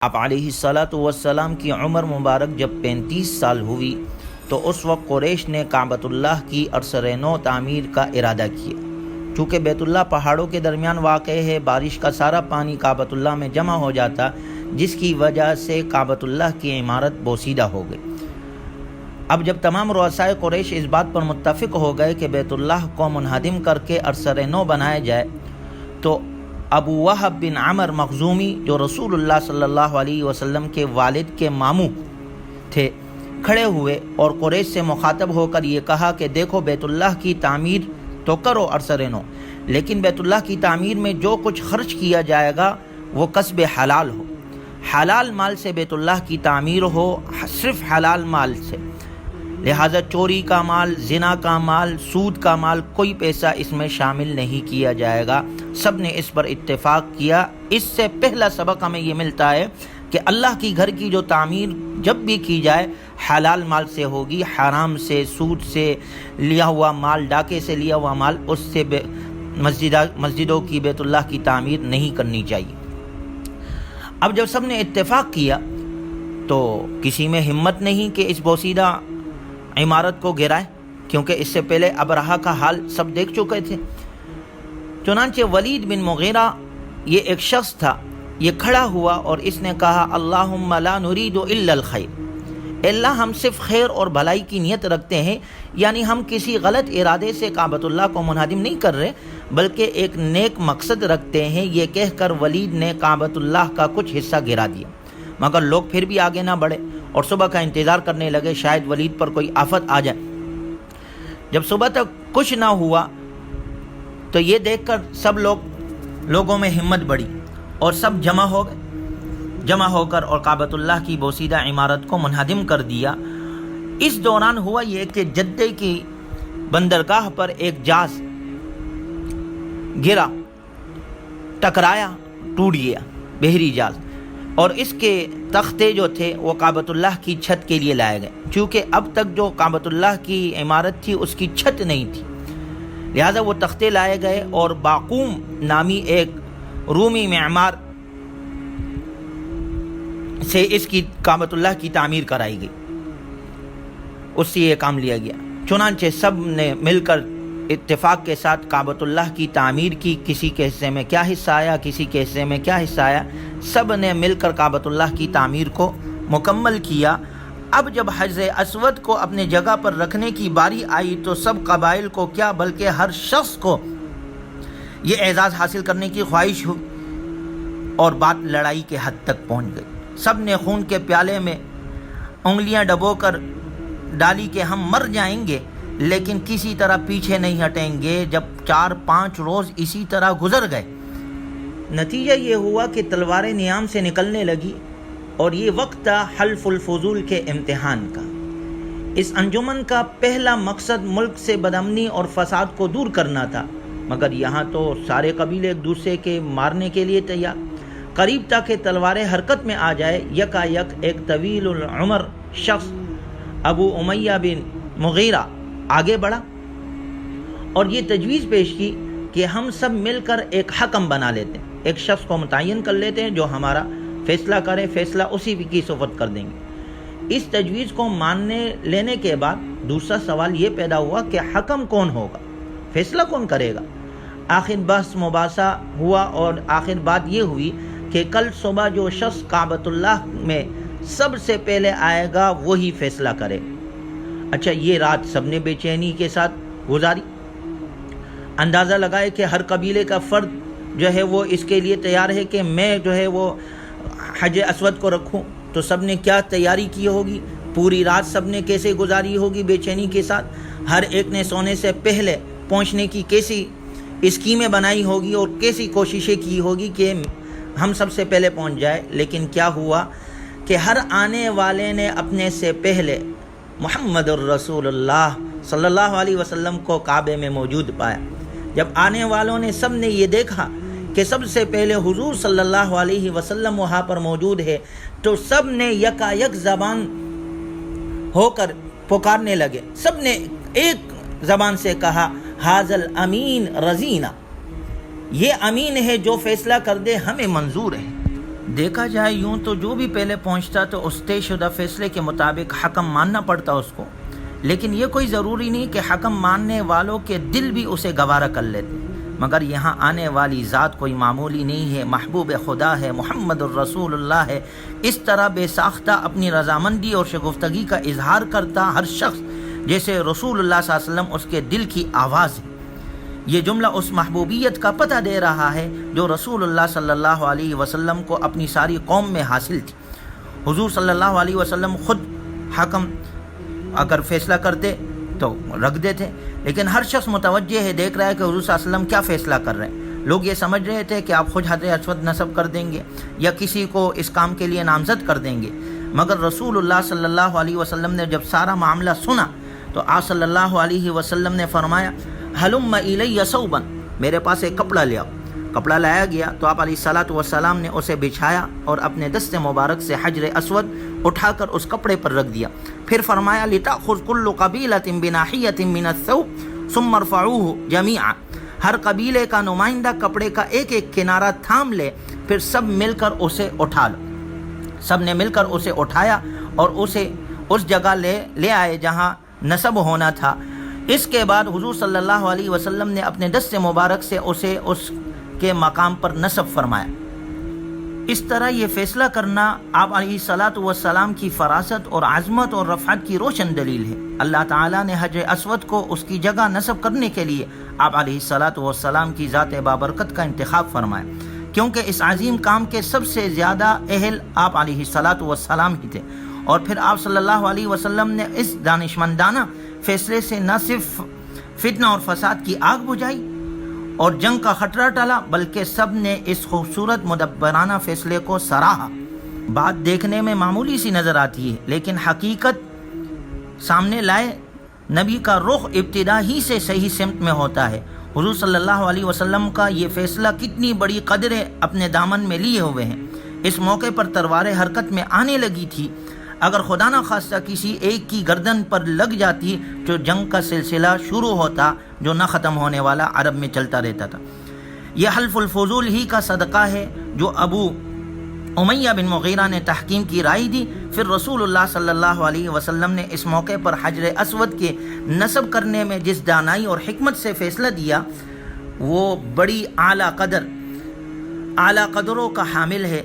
آپ علیہ الصلاۃ والسلام کی عمر مبارک جب 35 سال ہوئی تو اس وقت قریش نے کعبۃ اللہ کی عرصۂ نو تعمیر کا ارادہ کیا۔ چونکہ بیت اللہ پہاڑوں کے درمیان واقع ہے، بارش کا سارا پانی کعبۃ اللہ میں جمع ہو جاتا، جس کی وجہ سے کعبۃ اللہ کی عمارت بوسیدہ ہو گئی۔ اب جب تمام رؤسائے قریش اس بات پر متفق ہو گئے کہ بیت اللہ کو منہدم کر کے عرصۂ نو بنایا جائے، تو ابو وہب بن عمر مخزومی، جو رسول اللہ صلی اللہ علیہ وسلم کے والد کے ماموں تھے، کھڑے ہوئے اور قریش سے مخاطب ہو کر یہ کہا کہ دیکھو، بیت اللہ کی تعمیر تو کرو عرصۂ نو، لیکن بیت اللہ کی تعمیر میں جو کچھ خرچ کیا جائے گا وہ کسب حلال ہو، حلال مال سے بیت اللہ کی تعمیر ہو، صرف حلال مال سے۔ لہٰذا چوری کا مال، زنا کا مال، سود کا مال، کوئی پیسہ اس میں شامل نہیں کیا جائے گا۔ سب نے اس پر اتفاق کیا۔ اس سے پہلا سبق ہمیں یہ ملتا ہے کہ اللہ کی گھر کی جو تعمیر جب بھی کی جائے حلال مال سے ہوگی، حرام سے، سود سے لیا ہوا مال، ڈاکے سے لیا ہوا مال، اس سے مسجدوں کی، بیت اللہ کی تعمیر نہیں کرنی چاہیے۔ اب جب سب نے اتفاق کیا تو کسی میں ہمت نہیں کہ اس بوسیدہ عمارت کو گرائے، کیونکہ اس سے پہلے ابرہہ کا حال سب دیکھ چکے تھے۔ چنانچہ ولید بن مغیرہ، یہ ایک شخص تھا، یہ کھڑا ہوا اور اس نے کہا، اللہم لا نرید الا الخیر، اللہ ہم صرف خیر اور بھلائی کی نیت رکھتے ہیں، یعنی ہم کسی غلط ارادے سے کعبۃ اللہ کو منہدم نہیں کر رہے، بلکہ ایک نیک مقصد رکھتے ہیں۔ یہ کہہ کر ولید نے کعبۃ اللہ کا کچھ حصہ گرا دیا، مگر لوگ پھر بھی آگے نہ بڑھے اور صبح کا انتظار کرنے لگے، شاید ولید پر کوئی آفت آ جائے۔ جب صبح تک کچھ نہ ہوا تو یہ دیکھ کر سب لوگوں میں ہمت بڑھی اور سب جمع ہو کر اور کعبۃ اللہ کی بوسیدہ عمارت کو منہدم کر دیا۔ اس دوران ہوا یہ کہ جدے کی بندرگاہ پر ایک جہاز گرا، ٹکرایا، ٹوٹ گیا، بحری جہاز، اور اس کے تختے جو تھے وہ کعبۃ اللہ کی چھت کے لیے لائے گئے، چونکہ اب تک جو کعبۃ اللہ کی عمارت تھی اس کی چھت نہیں تھی، لہٰذا وہ تختے لائے گئے اور باقوم نامی ایک رومی معمار سے اس کی کعبۃ اللہ کی تعمیر کرائی گئی، اس سے یہ کام لیا گیا۔ چنانچہ سب نے مل کر اتفاق کے ساتھ کعبۃ اللہ کی تعمیر کی، کسی کے حصے میں کیا حصہ آیا، کسی کے حصے میں کیا حصہ آیا، سب نے مل کر کعبۃ اللہ کی تعمیر کو مکمل کیا۔ اب جب حجر اسود کو اپنے جگہ پر رکھنے کی باری آئی تو سب قبائل کو کیا بلکہ ہر شخص کو یہ اعزاز حاصل کرنے کی خواہش ہوئی اور بات لڑائی کے حد تک پہنچ گئی۔ سب نے خون کے پیالے میں انگلیاں ڈبو کر ڈالی کہ ہم مر جائیں گے لیکن کسی طرح پیچھے نہیں ہٹیں گے۔ جب 4-5 روز اسی طرح گزر گئے، نتیجہ یہ ہوا کہ تلواریں نیام سے نکلنے لگی اور یہ وقت تھا حلف الفضول کے امتحان کا۔ اس انجمن کا پہلا مقصد ملک سے بدامنی اور فساد کو دور کرنا تھا، مگر یہاں تو سارے قبیلے ایک دوسرے کے مارنے کے لیے تیار۔ قریب تھا کہ تلواریں حرکت میں آ جائے، یکا یک ایک طویل العمر شخص ابو امیہ بن مغیرہ آگے بڑھا اور یہ تجویز پیش کی کہ ہم سب مل کر ایک حکم بنا لیتے ہیں، ایک شخص کو متعین کر لیتے ہیں جو ہمارا فیصلہ کرے، فیصلہ اسی کی سپرد کر دیں گے۔ اس تجویز کو ماننے لینے کے بعد دوسرا سوال یہ پیدا ہوا کہ حکم کون ہوگا، فیصلہ کون کرے گا۔ آخر بحث مباحثہ ہوا اور آخر بات یہ ہوئی کہ کل صبح جو شخص کعبۃ اللہ میں سب سے پہلے آئے گا وہی فیصلہ کرے۔ اچھا، یہ رات سب نے بے چینی کے ساتھ گزاری، اندازہ لگائے کہ ہر قبیلے کا فرد جو ہے وہ اس کے لیے تیار ہے کہ میں جو ہے وہ حجر اسود کو رکھوں، تو سب نے کیا تیاری کی ہوگی، پوری رات سب نے کیسے گزاری ہوگی بے چینی کے ساتھ، ہر ایک نے سونے سے پہلے پہنچنے کی کیسی اسکیمیں بنائی ہوگی اور کیسی کوششیں کی ہوگی کہ ہم سب سے پہلے پہنچ جائے۔ لیکن کیا ہوا کہ ہر آنے والے نے اپنے سے پہلے محمد الرسول اللہ صلی اللہ علیہ وسلم کو کعبے میں موجود پایا۔ جب آنے والوں نے سب نے یہ دیکھا کہ سب سے پہلے حضور صلی اللہ علیہ وسلم وہاں پر موجود ہے تو سب نے یکا یک زبان ہو کر پکارنے لگے، سب نے ایک زبان سے کہا، حاذل امین رضینا، یہ امین ہے جو فیصلہ کر دے ہمیں منظور ہے۔ دیکھا جائے یوں تو جو بھی پہلے پہنچتا تو اس طے شدہ فیصلے کے مطابق حکم ماننا پڑتا اس کو، لیکن یہ کوئی ضروری نہیں کہ حکم ماننے والوں کے دل بھی اسے گوارا کر لیتے، مگر یہاں آنے والی ذات کوئی معمولی نہیں ہے، محبوب خدا ہے، محمد الرسول اللہ ہے۔ اس طرح بے ساختہ اپنی رضامندی اور شگفتگی کا اظہار کرتا ہر شخص جیسے رسول اللہ صلی اللہ علیہ وسلم اس کے دل کی آواز ہے۔ یہ جملہ اس محبوبیت کا پتہ دے رہا ہے جو رسول اللہ صلی اللہ علیہ وسلم کو اپنی ساری قوم میں حاصل تھی۔ حضور صلی اللہ علیہ وسلم خود حکم اگر فیصلہ کرتے تو رکھ دیتے، لیکن ہر شخص متوجہ ہے، دیکھ رہا ہے کہ حضور صلی اللہ علیہ وسلم کیا فیصلہ کر رہے ہیں۔ لوگ یہ سمجھ رہے تھے کہ آپ خود حضرت اسود نصب کر دیں گے یا کسی کو اس کام کے لیے نامزد کر دیں گے، مگر رسول اللہ صلی اللہ علیہ وسلم نے جب سارا معاملہ سنا تو آپ صلی اللہ علیہ وسلم نے فرمایا ہلم الی ثوبا، میرے پاس ایک کپڑا لے آؤ۔ کپڑا لایا گیا تو آپ علیہ الصلوۃ والسلام نے اسے بچھایا اور اپنے دست مبارک سے حجر اسود اٹھا کر اس کپڑے پر رکھ دیا، پھر فرمایا لتأخذ كل قبیلۃ بناحیۃ من الثوب ثم ارفعوه جميعا، ہر قبیلے کا نمائندہ کپڑے کا ایک ایک کنارہ تھام لے، پھر سب مل کر اسے اٹھا لو۔ سب نے مل کر اسے اٹھایا اور اسے اس جگہ لے آئے جہاں نصب ہونا تھا۔ اس کے بعد حضور صلی اللہ علیہ وسلم نے اپنے دست مبارک سے اسے اس کے مقام پر نصب فرمایا۔ اس طرح یہ فیصلہ کرنا آپ علیہ الصلوۃ والسلام کی فراست اور عظمت اور رفعت کی روشن دلیل ہے۔ اللہ تعالیٰ نے حجر اسود کو اس کی جگہ نصب کرنے کے لیے آپ علیہ الصلوۃ والسلام کی ذات بابرکت کا انتخاب فرمایا، کیونکہ اس عظیم کام کے سب سے زیادہ اہل آپ علیہ الصلوۃ والسلام ہی تھے، اور پھر آپ صلی اللہ علیہ وسلم نے اس دانشمندانہ فیصلے سے نہ صرف فتنہ اور فساد کی آگ بجھائی اور جنگ کا خطرہ ٹالا، بلکہ سب نے اس خوبصورت مدبرانہ فیصلے کو سراہا۔ بات دیکھنے میں معمولی سی نظر آتی ہے، لیکن حقیقت سامنے لائے نبی کا رخ ابتدا ہی سے صحیح سمت میں ہوتا ہے۔ حضور صلی اللہ علیہ وسلم کا یہ فیصلہ کتنی بڑی قدریں اپنے دامن میں لیے ہوئے ہیں۔ اس موقع پر تلواریں حرکت میں آنے لگی تھی، اگر خدا نہ خواستہ کسی ایک کی گردن پر لگ جاتی تو جنگ کا سلسلہ شروع ہوتا جو نہ ختم ہونے والا عرب میں چلتا رہتا تھا۔ یہ حلف الفضول ہی کا صدقہ ہے جو ابو امیہ بن مغیرہ نے تحکیم کی رائے دی، پھر رسول اللہ صلی اللہ علیہ وسلم نے اس موقع پر حجر اسود کے نصب کرنے میں جس دانائی اور حکمت سے فیصلہ دیا وہ بڑی اعلیٰ قدروں کا حامل ہے۔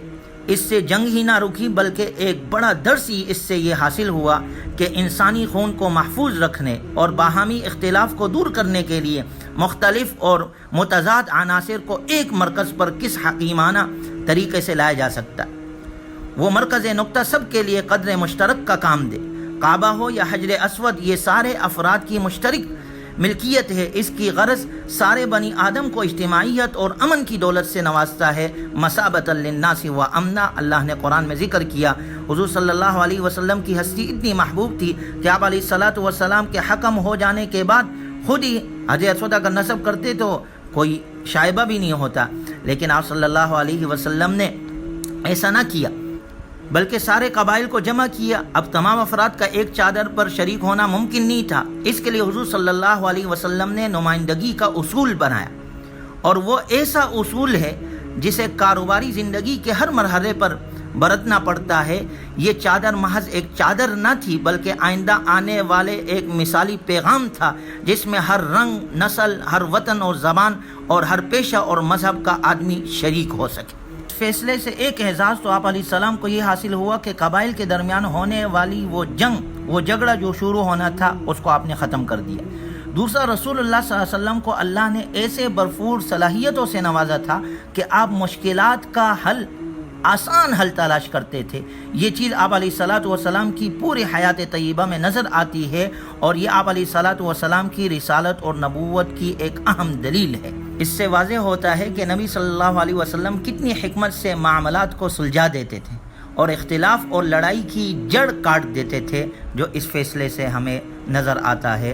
اس سے جنگ ہی نہ رکی بلکہ ایک بڑا درس ہی اس سے یہ حاصل ہوا کہ انسانی خون کو محفوظ رکھنے اور باہمی اختلاف کو دور کرنے کے لیے مختلف اور متضاد عناصر کو ایک مرکز پر کس حکیمانہ طریقے سے لایا جا سکتا ہے۔ وہ مرکز نقطہ سب کے لیے قدر مشترک کا کام دے۔ کعبہ ہو یا حجر اسود، یہ سارے افراد کی مشترک ملکیت ہے۔ اس کی غرض سارے بنی آدم کو اجتماعیت اور امن کی دولت سے نوازتا ہے۔ مثابۃ للناس و امنا، اللہ نے قرآن میں ذکر کیا۔ حضور صلی اللہ علیہ وسلم کی ہستی اتنی محبوب تھی کہ آپ علیہ الصلوۃ والسلام کے حکم ہو جانے کے بعد خود ہی حجر اسود کا نصب کرتے تو کوئی شائبہ بھی نہیں ہوتا، لیکن آپ صلی اللہ علیہ وسلم نے ایسا نہ کیا بلکہ سارے قبائل کو جمع کیا۔ اب تمام افراد کا ایک چادر پر شریک ہونا ممکن نہیں تھا، اس کے لیے حضور صلی اللہ علیہ وسلم نے نمائندگی کا اصول بنایا، اور وہ ایسا اصول ہے جسے کاروباری زندگی کے ہر مرحلے پر برتنا پڑتا ہے۔ یہ چادر محض ایک چادر نہ تھی بلکہ آئندہ آنے والے ایک مثالی پیغام تھا جس میں ہر رنگ، نسل، ہر وطن اور زبان اور ہر پیشہ اور مذہب کا آدمی شریک ہو سکے۔ فیصلے سے ایک اعزاز تو آپ علیہ السلام کو یہ حاصل ہوا کہ قبائل کے درمیان ہونے والی وہ جھگڑا جو شروع ہونا تھا اس کو آپ نے ختم کر دیا۔ دوسرا، رسول اللہ صلی اللہ علیہ وسلم کو اللہ نے ایسے بھرپور صلاحیتوں سے نوازا تھا کہ آپ مشکلات کا آسان حل تلاش کرتے تھے۔ یہ چیز آپ علیہ الصلوۃ والسلام کی پوری حیات طیبہ میں نظر آتی ہے، اور یہ آپ علیہ الصلوۃ والسلام کی رسالت اور نبوت کی ایک اہم دلیل ہے۔ اس سے واضح ہوتا ہے کہ نبی صلی اللہ علیہ وسلم کتنی حکمت سے معاملات کو سلجھا دیتے تھے اور اختلاف اور لڑائی کی جڑ کاٹ دیتے تھے، جو اس فیصلے سے ہمیں نظر آتا ہے۔